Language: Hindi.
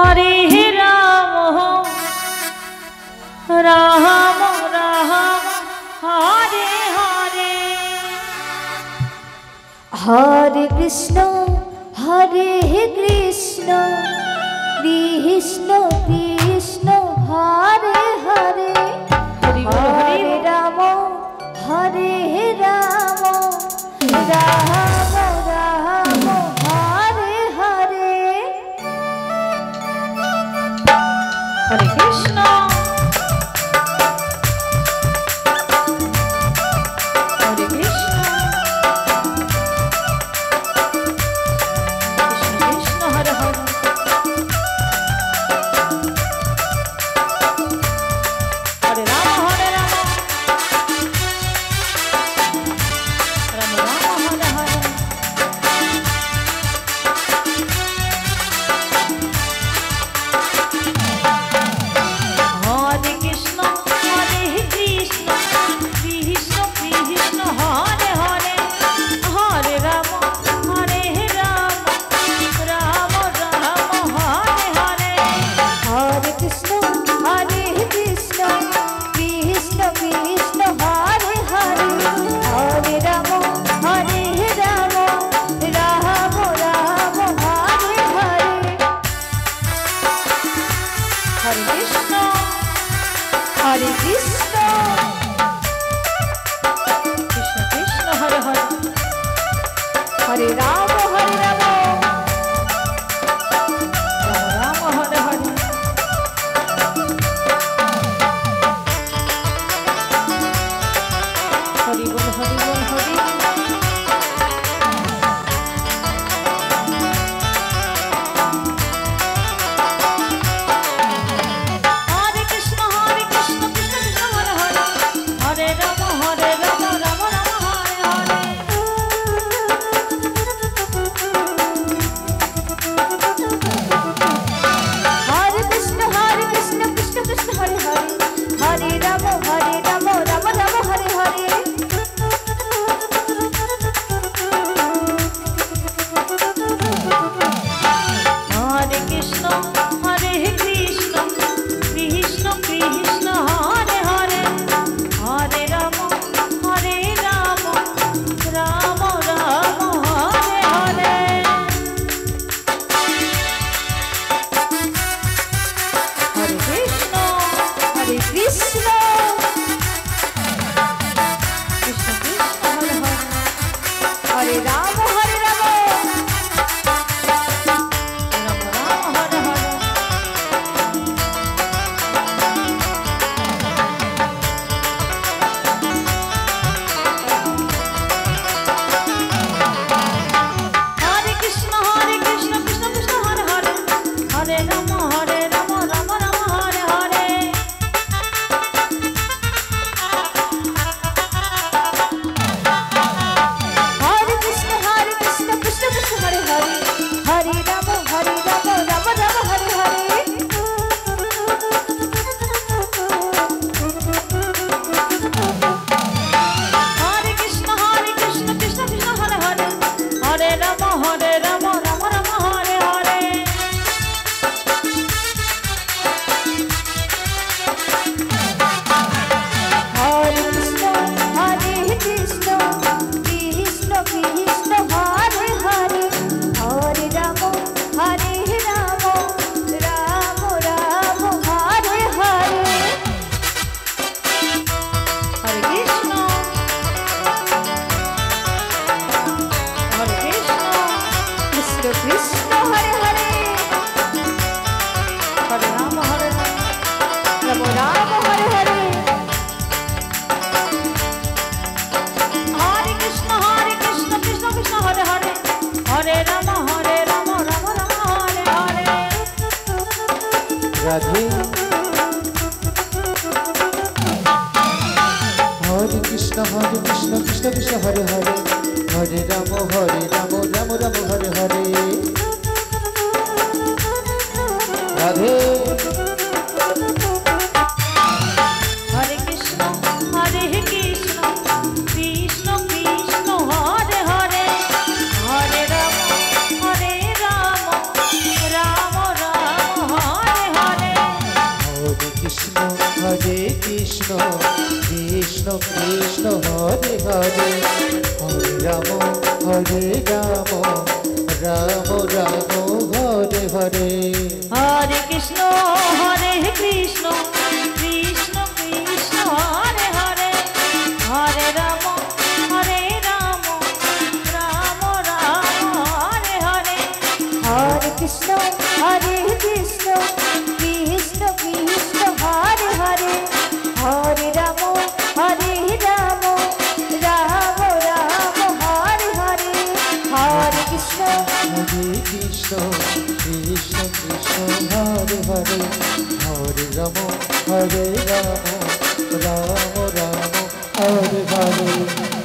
हरे राम राम राम हरे हरे हरे कृष्ण हरे कृष्ण कृष्ण कृष्ण हरे हरे हरे राम हरे राम राम राम हरे हरे हरे कृष्ण हरे कृष्ण कृष्ण कृष्ण हरे हरे हरे राम हरे राम राम राम हरे हरे हरे कृष्ण हरे कृष्ण कृष्ण कृष्ण हरे हरे हरे राम हरे राम राम राम हरे हरे हरे कृष्ण हरे कृष्ण कृष्ण कृष्ण हरे हरे हरे राम हरे राम राम राम हरे हरे हरे कृष्ण हरे कृष्ण कृष्ण कृष्ण हरे हरे हरे राम राम राम हरे हरे हरि बोल हरि बोल हरि हरे कृष्ण कृष्ण कृष्ण हरे हरे हरे राम राम राम हरे हरे हरे कृष्ण कृष्ण कृष्ण हरे हरे हरे राम राम राम हरे हरे हरे कृष्ण कृष्ण कृष्ण कृष्ण हरे हरे हरे राम राम राम हरे हरे हरे कृष्ण हरे कृष्ण कृष्ण कृष्ण हरे हरे हरे राम राम राम हरे हरे हरे कृष्ण कृष्ण कृष्ण हरे हरे हरे राम राम राम हरे हरे हरे कृष्ण कृष्ण कृष्ण हरे हरे हरे राम राम राम हरे हरे हरे कृष्ण कृष्ण कृष्ण हरे हरे हरे राम राम राम हरे हरे हरे कृष्ण कृष्ण कृष्ण हरे हरे हरे राम राम राम हरे हरे हरे कृष्ण कृष्ण कृष्ण हरे हरे हरे राम राम राम हरे हरे हरे कृष्ण कृष्ण कृष्ण हरे हरे हरे राम राम राम हरे हरे राधे हरे कृष्ण कृष्ण कृष्ण हरे हरे हरे राम राम राम हरे हरे হরে রাম রাম রাম হরে হরে। হরে কৃষ্ণ কৃষ্ণ কৃষ্ণ হরে হরে, হরে রাম রাম রাম হরে হরে। হরে কৃষ্ণ কৃষ্ণ কৃষ্ণ কৃষ্ণ হরে হরে, হরে রাম রাম রাম রাম হরে হরে। হরে কৃষ্ণ কৃষ্ণ কৃষ্ণ কৃষ্ণ হরে হরে, হরে রাম রাম রাম রাম হরে হরে।